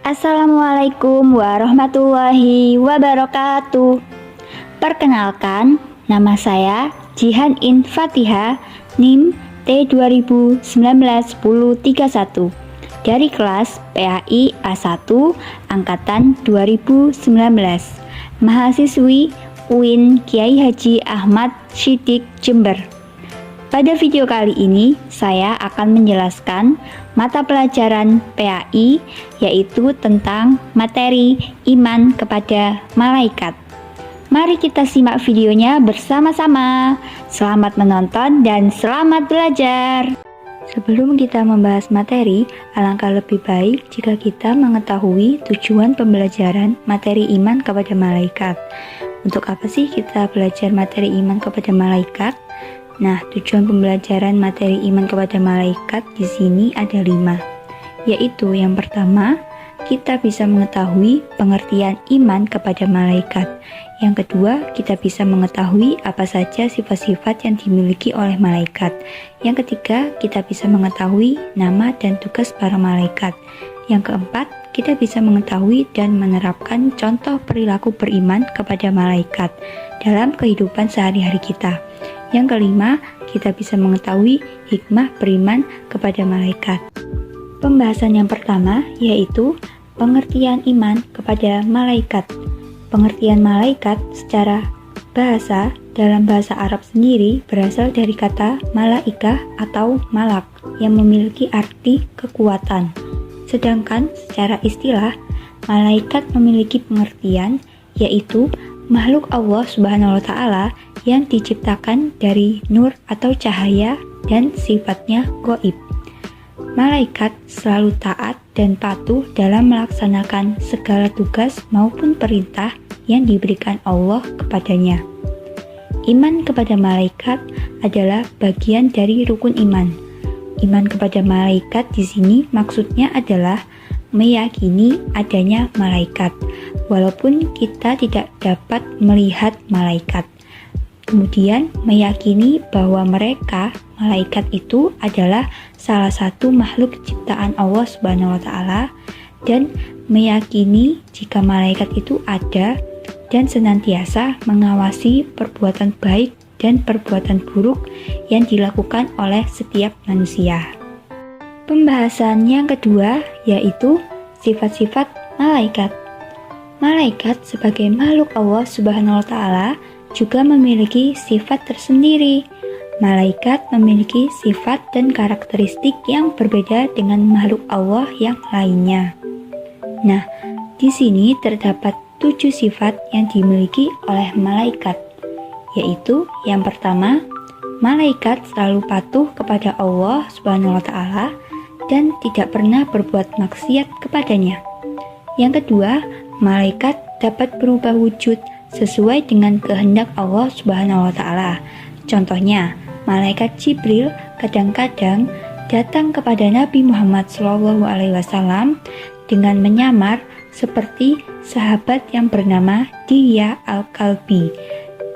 Assalamualaikum warahmatullahi wabarakatuh. Perkenalkan, nama saya Jihan In Fatiha, NIM T2019-1031 dari kelas PAI A1 Angkatan 2019, mahasiswi UIN Kiai Haji Ahmad Siddiq Jember. Pada video kali ini, saya akan menjelaskan mata pelajaran PAI, yaitu tentang materi iman kepada malaikat. Mari kita simak videonya bersama-sama. Selamat menonton dan selamat belajar. Sebelum kita membahas materi, alangkah lebih baik jika kita mengetahui tujuan pembelajaran materi iman kepada malaikat. Untuk apa sih kita belajar materi iman kepada malaikat? Nah, tujuan pembelajaran materi iman kepada malaikat di sini ada 5, yaitu yang pertama, kita bisa mengetahui pengertian iman kepada malaikat. Yang kedua, kita bisa mengetahui apa saja sifat-sifat yang dimiliki oleh malaikat. Yang ketiga, kita bisa mengetahui nama dan tugas para malaikat. Yang keempat, kita bisa mengetahui dan menerapkan contoh perilaku beriman kepada malaikat dalam kehidupan sehari-hari kita. Yang kelima, kita bisa mengetahui hikmah beriman kepada malaikat. Pembahasan yang pertama yaitu pengertian iman kepada malaikat. Pengertian malaikat secara bahasa dalam bahasa Arab sendiri berasal dari kata malaikah atau malak yang memiliki arti kekuatan. Sedangkan secara istilah, malaikat memiliki pengertian yaitu makhluk Allah Subhanahu wa Ta'ala yang diciptakan dari nur atau cahaya dan sifatnya gaib. Malaikat selalu taat dan patuh dalam melaksanakan segala tugas maupun perintah yang diberikan Allah kepadanya. Iman kepada malaikat adalah bagian dari rukun iman. Iman kepada malaikat di sini maksudnya adalah meyakini adanya malaikat, walaupun kita tidak dapat melihat malaikat. Kemudian meyakini bahwa malaikat itu adalah salah satu makhluk ciptaan Allah Subhanahu wa Ta'ala, dan meyakini jika malaikat itu ada dan senantiasa mengawasi perbuatan baik dan perbuatan buruk yang dilakukan oleh setiap manusia. Pembahasan yang kedua yaitu sifat-sifat malaikat. Malaikat sebagai makhluk Allah Subhanahu wa Ta'ala juga memiliki sifat tersendiri. Malaikat memiliki sifat dan karakteristik yang berbeda dengan makhluk Allah yang lainnya. Nah, di sini terdapat 7 sifat yang dimiliki oleh malaikat, yaitu yang pertama, malaikat selalu patuh kepada Allah Subhanahu wa Ta'ala dan tidak pernah berbuat maksiat kepadanya. Yang kedua, malaikat dapat berubah wujud sesuai dengan kehendak Allah Subhanahu wa Ta'ala. Contohnya, malaikat Jibril kadang-kadang datang kepada Nabi Muhammad SAW dengan menyamar seperti sahabat yang bernama Dihya Al-Kalbi,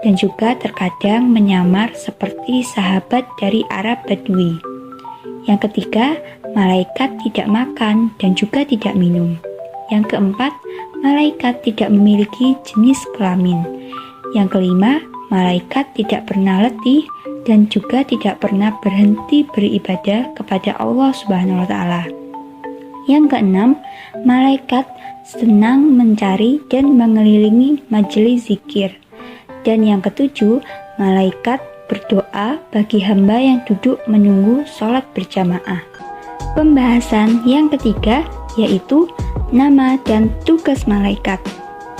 dan juga terkadang menyamar seperti sahabat dari Arab Badui. Yang ketiga, malaikat tidak makan dan juga tidak minum. Yang keempat, malaikat tidak memiliki jenis kelamin. Yang kelima, malaikat tidak pernah letih dan juga tidak pernah berhenti beribadah kepada Allah Subhanahu wa Ta'ala. Yang keenam, malaikat senang mencari dan mengelilingi majelis zikir. Dan yang ketujuh, malaikat berdoa bagi hamba yang duduk menunggu sholat berjamaah. Pembahasan yang ketiga yaitu nama dan tugas malaikat.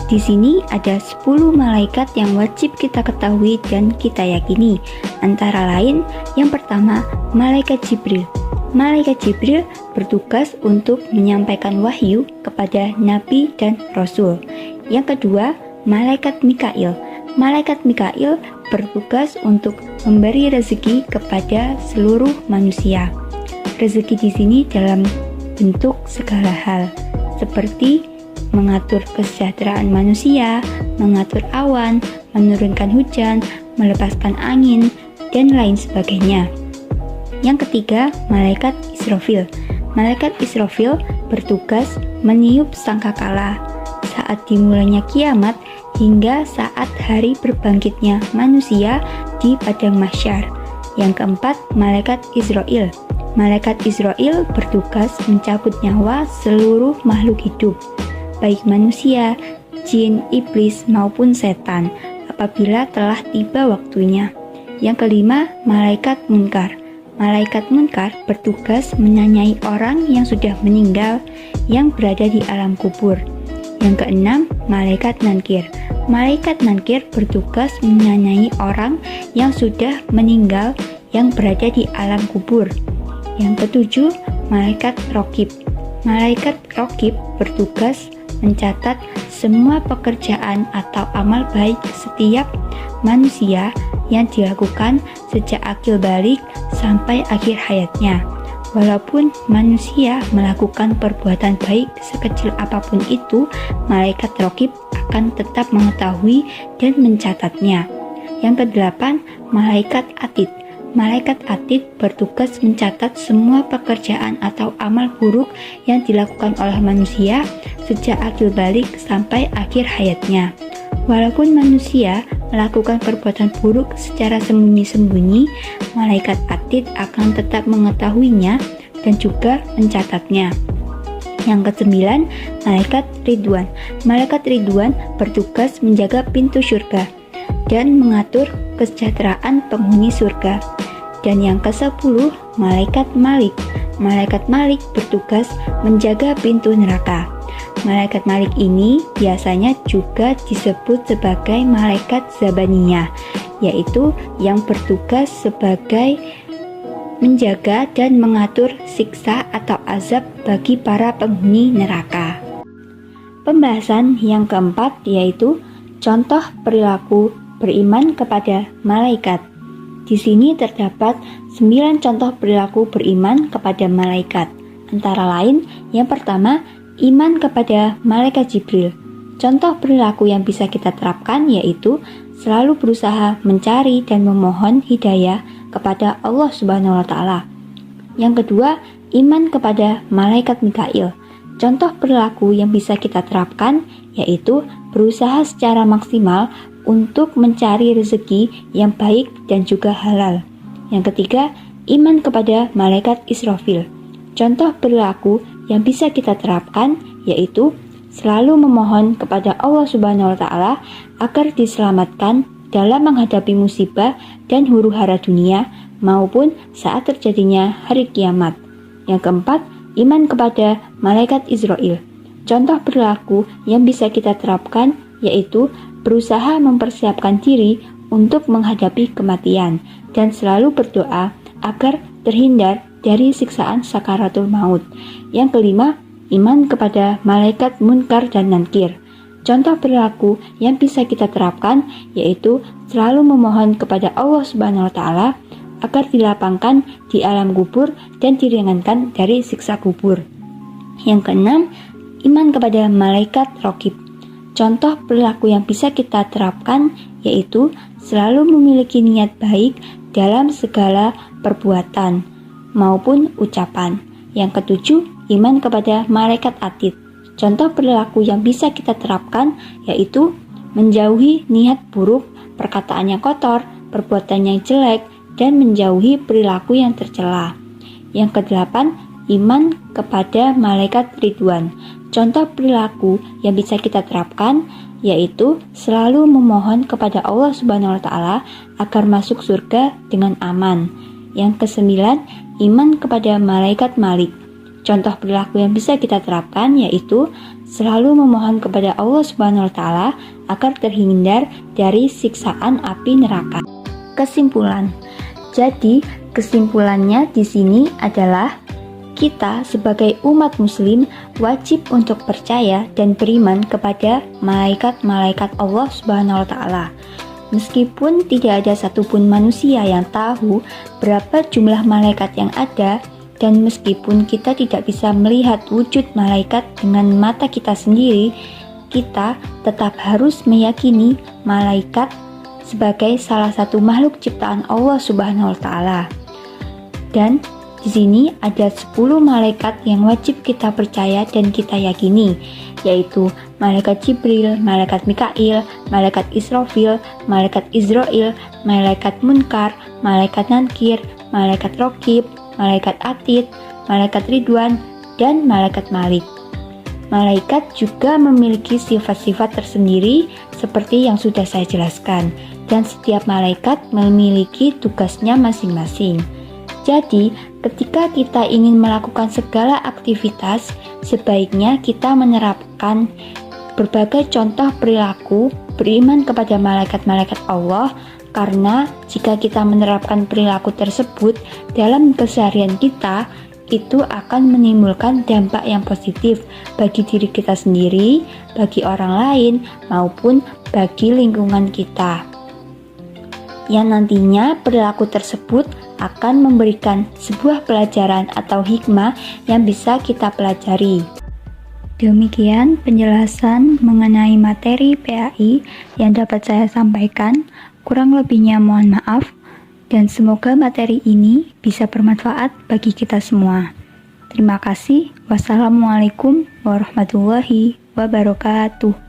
Di sini ada 10 malaikat yang wajib kita ketahui dan kita yakini. Antara lain, yang pertama, malaikat Jibril. Malaikat Jibril bertugas untuk menyampaikan wahyu kepada nabi dan rasul. Yang kedua, malaikat Mikail. Malaikat Mikail bertugas untuk memberi rezeki kepada seluruh manusia. Rezeki di sini dalam bentuk segala hal, seperti mengatur kesejahteraan manusia, mengatur awan, menurunkan hujan, melepaskan angin, dan lain sebagainya. Yang ketiga, malaikat Israfil. Malaikat Israfil bertugas meniup sangkakala saat dimulainya kiamat hingga saat hari berbangkitnya manusia di padang mahsyar. Yang keempat, malaikat Israil. Malaikat Israil bertugas mencabut nyawa seluruh makhluk hidup, baik manusia, jin, iblis, maupun setan, apabila telah tiba waktunya. Yang kelima, malaikat munkar. Malaikat munkar bertugas menyanyai orang yang sudah meninggal yang berada di alam kubur. Yang keenam, malaikat nankir. Malaikat nankir bertugas menyanyai orang yang sudah meninggal yang berada di alam kubur. Yang ketujuh, malaikat rokib. Malaikat rokib bertugas mencatat semua pekerjaan atau amal baik setiap manusia yang dilakukan sejak akil balik sampai akhir hayatnya. Walaupun manusia melakukan perbuatan baik sekecil apapun itu, malaikat rokib akan tetap mengetahui dan mencatatnya. Yang kedelapan, malaikat atid. Malaikat atid bertugas mencatat semua pekerjaan atau amal buruk yang dilakukan oleh manusia sejak akil balik sampai akhir hayatnya. Walaupun manusia melakukan perbuatan buruk secara sembunyi-sembunyi, malaikat atid akan tetap mengetahuinya dan juga mencatatnya. Yang kesembilan, malaikat ridwan. Malaikat ridwan bertugas menjaga pintu surga dan mengatur kesejahteraan penghuni surga. Dan yang ke-10, malaikat malik. Malaikat malik bertugas menjaga pintu neraka. Malaikat malik ini biasanya juga disebut sebagai malaikat zabaniyah, yaitu yang bertugas sebagai menjaga dan mengatur siksa atau azab bagi para penghuni neraka. Pembahasan yang keempat yaitu contoh perilaku beriman kepada malaikat. Di sini terdapat 9 contoh perilaku beriman kepada malaikat. Antara lain, yang pertama, iman kepada malaikat Jibril. Contoh perilaku yang bisa kita terapkan yaitu selalu berusaha mencari dan memohon hidayah kepada Allah Subhanahu wa taala. Yang kedua, iman kepada malaikat Mikail. Contoh perilaku yang bisa kita terapkan yaitu berusaha secara maksimal untuk mencari rezeki yang baik dan juga halal. Yang ketiga, iman kepada malaikat Israfil. Contoh perilaku yang bisa kita terapkan yaitu selalu memohon kepada Allah Subhanahu wa taala agar diselamatkan dalam menghadapi musibah dan huru-hara dunia maupun saat terjadinya hari kiamat. Yang keempat, iman kepada malaikat Israil. Contoh perilaku yang bisa kita terapkan yaitu berusaha mempersiapkan diri untuk menghadapi kematian dan selalu berdoa agar terhindar dari siksaan sakaratul maut. Yang kelima, iman kepada malaikat munkar dan nankir. Contoh perilaku yang bisa kita terapkan yaitu selalu memohon kepada Allah Subhanahu wa taala agar dilapangkan di alam kubur dan diringankan dari siksa kubur. Yang keenam, iman kepada malaikat rokib. Contoh perilaku yang bisa kita terapkan yaitu selalu memiliki niat baik dalam segala perbuatan maupun ucapan. Yang ketujuh, iman kepada malaikat atid. Contoh perilaku yang bisa kita terapkan yaitu menjauhi niat buruk, perkataan yang kotor, perbuatan yang jelek, dan menjauhi perilaku yang tercela. Yang kedelapan, iman kepada malaikat ridwan. Contoh perilaku yang bisa kita terapkan yaitu selalu memohon kepada Allah Subhanahu wa taala agar masuk surga dengan aman. Yang kesembilan, iman kepada malaikat Malik. Contoh perilaku yang bisa kita terapkan yaitu selalu memohon kepada Allah Subhanahu wa taala agar terhindar dari siksaan api neraka. Kesimpulan. Jadi, kesimpulannya di sini adalah kita sebagai umat muslim wajib untuk percaya dan beriman kepada malaikat-malaikat Allah Subhanahu wa taala. Meskipun tidak ada satupun manusia yang tahu berapa jumlah malaikat yang ada, dan meskipun kita tidak bisa melihat wujud malaikat dengan mata kita sendiri, kita tetap harus meyakini malaikat sebagai salah satu makhluk ciptaan Allah Subhanahu wa taala. Dan Di sini ada 10 malaikat yang wajib kita percaya dan kita yakini, yaitu malaikat Jibril, malaikat Mikail, malaikat Israfil, malaikat Israil, malaikat Munkar, malaikat Nankir, malaikat Rokib, malaikat Atid, malaikat Ridwan, dan malaikat Malik. Malaikat juga memiliki sifat-sifat tersendiri seperti yang sudah saya jelaskan, dan setiap malaikat memiliki tugasnya masing-masing. Jadi, ketika kita ingin melakukan segala aktivitas, sebaiknya kita menerapkan berbagai contoh perilaku beriman kepada malaikat-malaikat Allah, karena jika kita menerapkan perilaku tersebut dalam keseharian kita, itu akan menimbulkan dampak yang positif bagi diri kita sendiri, bagi orang lain, maupun bagi lingkungan kita. Yang nantinya perilaku tersebut akan memberikan sebuah pelajaran atau hikmah yang bisa kita pelajari. Demikian penjelasan mengenai materi PAI yang dapat saya sampaikan. Kurang lebihnya mohon maaf, dan semoga materi ini bisa bermanfaat bagi kita semua. Terima kasih. Wassalamualaikum warahmatullahi wabarakatuh.